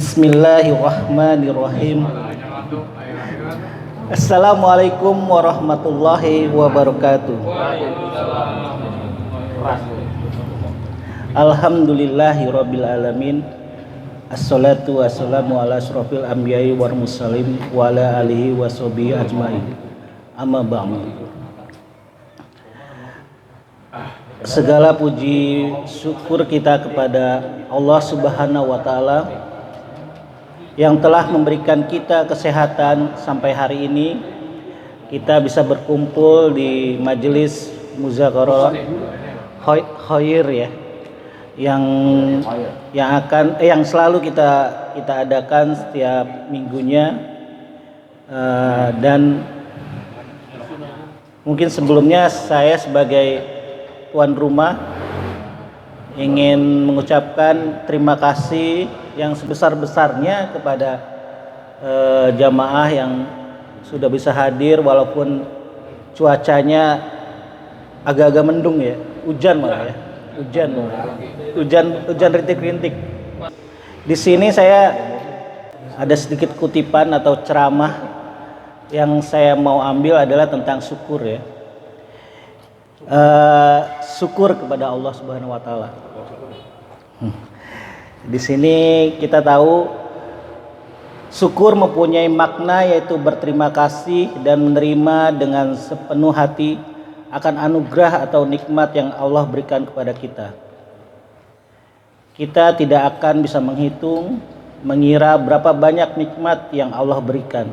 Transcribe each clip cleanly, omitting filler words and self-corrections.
Bismillahirrahmanirrahim. Assalamualaikum warahmatullahi wabarakatuh. Alhamdulillahi rabbil alamin. Assalatu wassalamu ala asrofil anbiya'i wal mursalin wa ala alihi wa sahbihi ajmain. Amma ba'du. Segala puji syukur kita kepada Allah Subhanahu wa taala yang telah memberikan kita kesehatan sampai hari ini. Kita bisa berkumpul di majelis muzakarah khair ya, yang selalu kita adakan setiap minggunya. Dan mungkin sebelumnya saya sebagai tuan rumah ingin mengucapkan terima kasih yang sebesar-besarnya kepada jamaah yang sudah bisa hadir walaupun cuacanya agak-agak mendung ya, hujan malah ya, hujan rintik-rintik. Di sini saya ada sedikit kutipan atau ceramah yang saya mau ambil adalah tentang syukur ya. Syukur kepada Allah Subhanahu wa taala. Di sini kita tahu syukur mempunyai makna yaitu berterima kasih dan menerima dengan sepenuh hati akan anugerah atau nikmat yang Allah berikan kepada kita. Kita tidak akan bisa menghitung, mengira berapa banyak nikmat yang Allah berikan.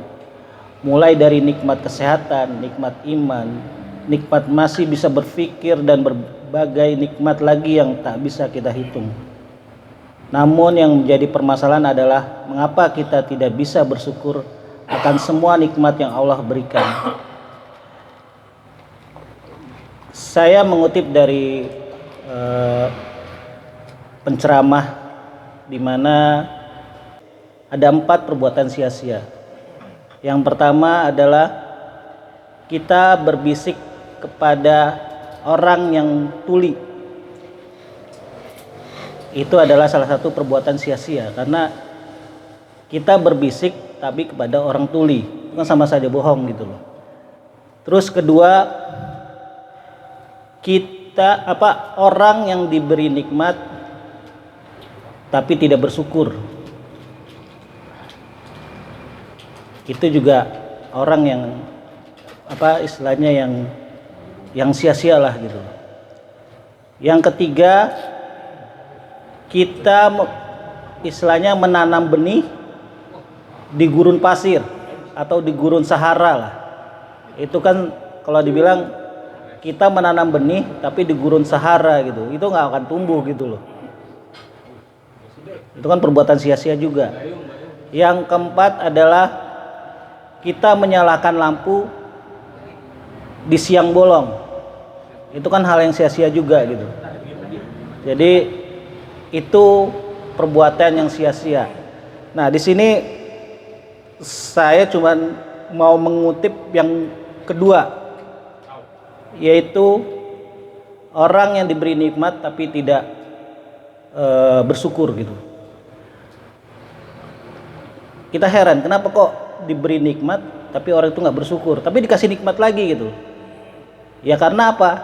Mulai dari nikmat kesehatan, nikmat iman, nikmat masih bisa berpikir, dan berbagai nikmat lagi yang tak bisa kita hitung. Namun yang menjadi permasalahan adalah mengapa kita tidak bisa bersyukur akan semua nikmat yang Allah berikan. Saya mengutip dari penceramah di mana ada 4 perbuatan sia-sia. Yang pertama adalah kita berbisik kepada orang yang tuli. Itu adalah salah satu perbuatan sia-sia karena kita berbisik tapi kepada orang tuli, itu kan sama saja bohong gitu loh. Terus kedua, orang yang diberi nikmat tapi tidak bersyukur. Itu juga orang yang istilahnya yang sia-sia lah gitu. Yang ketiga, kita istilahnya menanam benih di gurun pasir atau di gurun Sahara lah. Itu kan kalau dibilang kita menanam benih tapi di gurun Sahara gitu, itu nggak akan tumbuh gitu loh. Itu kan perbuatan sia-sia juga. Yang keempat adalah kita menyalakan lampu di siang bolong. Itu kan hal yang sia-sia juga gitu. Jadi itu perbuatan yang sia-sia. Nah, di sini saya cuma mau mengutip yang kedua, yaitu orang yang diberi nikmat tapi tidak bersyukur gitu. Kita heran kenapa kok diberi nikmat tapi orang itu nggak bersyukur, tapi dikasih nikmat lagi gitu. Ya karena apa?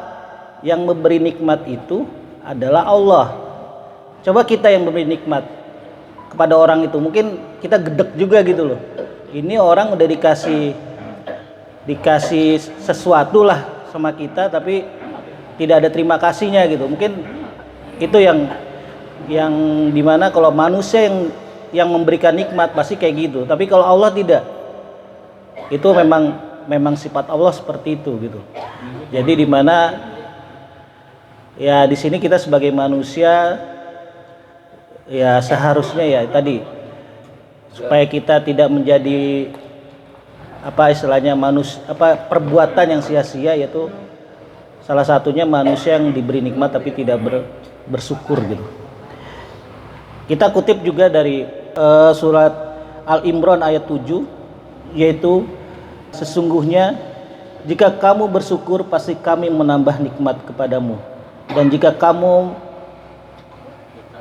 Yang memberi nikmat itu adalah Allah. Coba kita yang memberi nikmat kepada orang itu, mungkin kita gedek juga gitu loh. Ini orang udah dikasih sesuatu lah sama kita tapi tidak ada terima kasihnya gitu. Mungkin itu yang dimana kalau manusia yang memberikan nikmat pasti kayak gitu. Tapi kalau Allah tidak. Itu memang sifat Allah seperti itu gitu. Jadi dimana ya di sini kita sebagai manusia ya seharusnya ya tadi supaya kita tidak menjadi perbuatan yang sia-sia, yaitu salah satunya manusia yang diberi nikmat tapi tidak bersyukur gitu. Kita kutip juga dari surat Al-Imran ayat 7, yaitu sesungguhnya jika kamu bersyukur pasti kami menambah nikmat kepadamu, dan jika kamu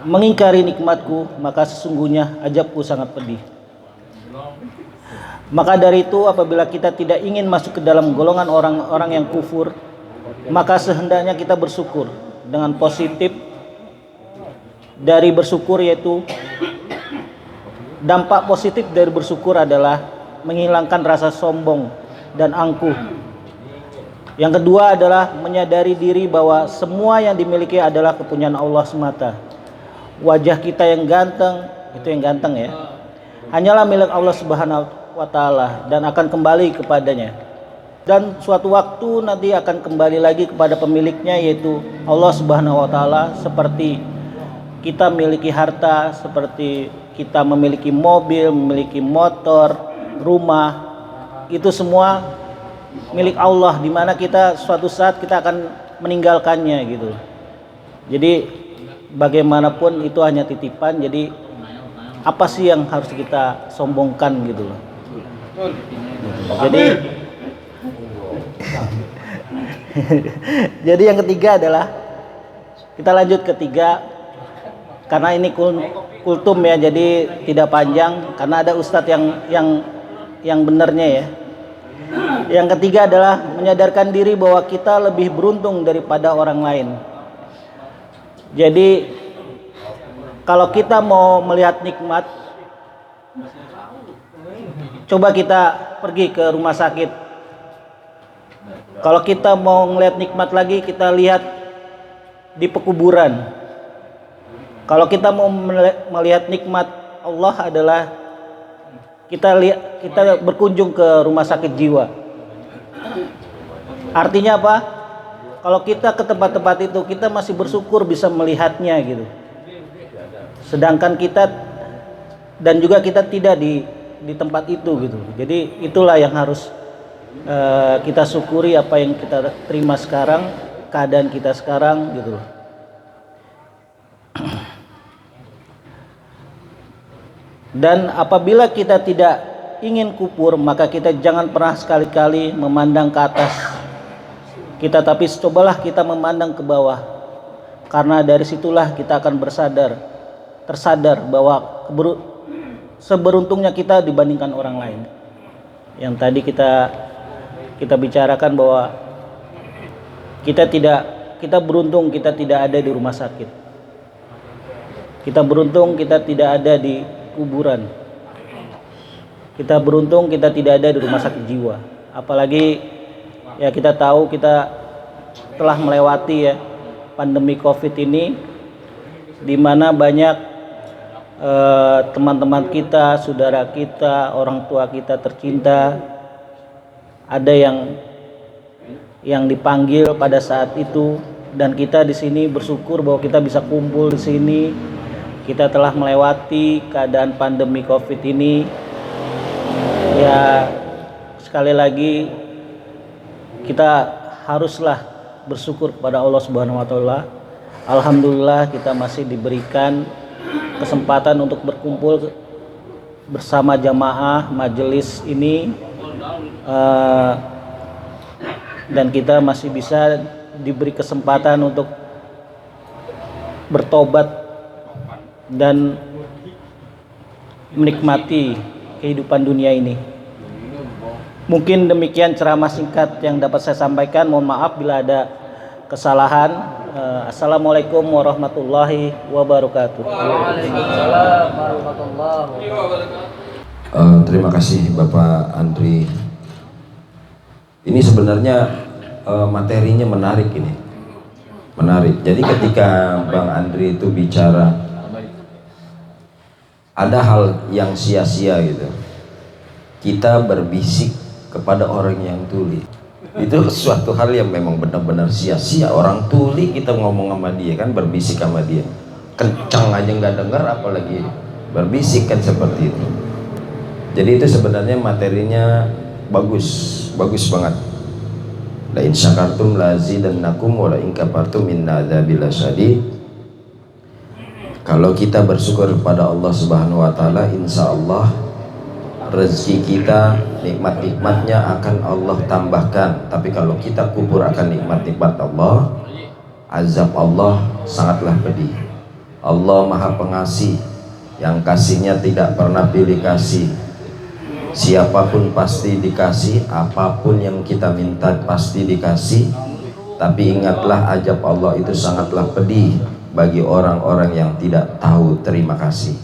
mengingkari nikmatku, maka sesungguhnya azabku sangat pedih. Maka dari itu apabila kita tidak ingin masuk ke dalam golongan orang-orang yang kufur, maka sehendaknya kita bersyukur dengan positif. Dari bersyukur yaitu dampak positif dari bersyukur adalah menghilangkan rasa sombong dan angkuh. Yang kedua adalah menyadari diri bahwa semua yang dimiliki adalah kepunyaan Allah semata. Wajah kita yang ganteng, itu yang ganteng ya, hanyalah milik Allah Subhanahu wa Ta'ala dan akan kembali kepadanya. Dan suatu waktu nanti akan kembali lagi kepada pemiliknya, yaitu Allah Subhanahu wa Ta'ala. Seperti kita memiliki harta, seperti kita memiliki mobil, memiliki motor, rumah, itu semua milik Allah, di mana kita suatu saat kita akan meninggalkannya gitu. Jadi bagaimanapun itu hanya titipan. Jadi apa sih yang harus kita sombongkan gitu loh. Jadi jadi yang ketiga adalah, kita lanjut ketiga karena ini kultum ya, jadi tidak panjang karena ada ustadz yang benernya ya. Yang ketiga adalah menyadarkan diri bahwa kita lebih beruntung daripada orang lain. Jadi kalau kita mau melihat nikmat, coba kita pergi ke rumah sakit. Kalau kita mau ngelihat nikmat lagi, kita lihat di pekuburan. Kalau kita mau melihat nikmat Allah adalah kita berkunjung ke rumah sakit jiwa. Artinya apa? Kalau kita ke tempat-tempat itu, kita masih bersyukur bisa melihatnya gitu. Sedangkan kita dan juga kita tidak di tempat itu gitu. Jadi itulah yang harus kita syukuri, apa yang kita terima sekarang, keadaan kita sekarang gitu. Dan apabila kita tidak ingin kufur, maka kita jangan pernah sekali-kali memandang ke atas kita, tapi cobalah kita memandang ke bawah, karena dari situlah kita akan tersadar bahwa seberuntungnya kita dibandingkan orang lain. Yang tadi kita bicarakan bahwa kita beruntung kita tidak ada di rumah sakit. Kita beruntung kita tidak ada di kuburan. Kita beruntung kita tidak ada di rumah sakit jiwa. Apalagi ya kita tahu kita telah melewati ya pandemi Covid ini, di mana banyak teman-teman kita, saudara kita, orang tua kita tercinta, ada yang dipanggil pada saat itu, dan kita di sini bersyukur bahwa kita bisa kumpul di sini. Kita telah melewati keadaan pandemi Covid ini. Ya sekali lagi kita haruslah bersyukur kepada Allah Subhanahu wa Ta'ala. Alhamdulillah kita masih diberikan kesempatan untuk berkumpul bersama jamaah majelis ini, dan kita masih bisa diberi kesempatan untuk bertobat dan menikmati kehidupan dunia ini. Mungkin demikian ceramah singkat yang dapat saya sampaikan. Mohon maaf bila ada kesalahan. Assalamualaikum warahmatullahi wabarakatuh. Waalaikumsalam warahmatullahi wabarakatuh. Terima kasih Bapak Andri. Ini sebenarnya materinya menarik ini. Menarik. Jadi ketika Bang Andri itu bicara ada hal yang sia-sia gitu, kita berbisik kepada orang yang tuli, itu suatu hal yang memang benar-benar sia-sia. Orang tuli kita ngomong sama dia kan, berbisik sama dia, kencang aja nggak dengar, apalagi berbisik kan, seperti itu. Jadi itu sebenarnya materinya bagus banget. La in syakartum la azidannakum wa la in kafartum inna adzabi lasyadid. Kalau kita bersyukur kepada Allah Subhanahu wa Ta'ala, insya Allah rezeki kita, nikmat-nikmatnya akan Allah tambahkan. Tapi kalau kita kufur akan nikmat-nikmat Allah, azab Allah sangatlah pedih. Allah Maha Pengasih, yang kasihnya tidak pernah pilih kasih. Siapapun pasti dikasih, apapun yang kita minta pasti dikasih. Tapi ingatlah, ajab Allah itu sangatlah pedih bagi orang-orang yang tidak tahu terima kasih.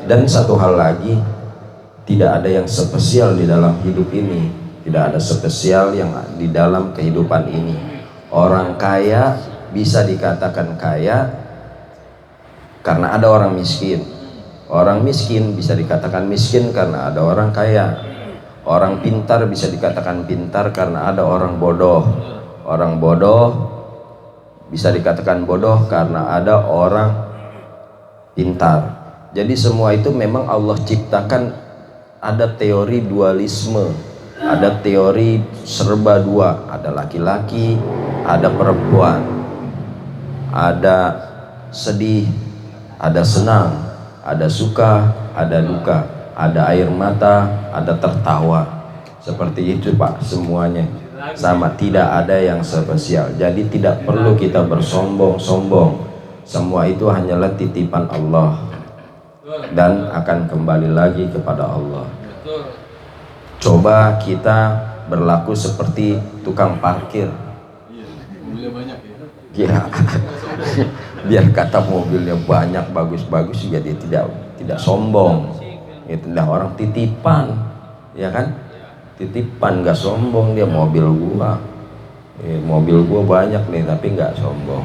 Dan satu hal lagi, tidak ada yang spesial di dalam hidup ini, tidak ada spesial yang di dalam kehidupan ini. Orang kaya bisa dikatakan kaya karena ada orang miskin. Orang miskin bisa dikatakan miskin karena ada orang kaya. Orang pintar bisa dikatakan pintar karena ada orang bodoh. Orang bodoh bisa dikatakan bodoh karena ada orang pintar. Jadi semua itu memang Allah ciptakan. Ada teori dualisme, ada teori serba dua, ada laki-laki, ada perempuan, ada sedih, ada senang, ada suka, ada duka, ada air mata, ada tertawa. Seperti itu Pak, semuanya sama, tidak ada yang spesial. Jadi tidak perlu kita bersombong-sombong, semua itu hanyalah titipan Allah dan akan kembali lagi kepada Allah. Coba kita berlaku seperti tukang parkir. Ya, biar kata mobilnya banyak, bagus-bagus, juga dia tidak sombong. Itu dah orang titipan, ya kan? Titipan, nggak sombong dia. Mobil gua banyak nih, tapi nggak sombong.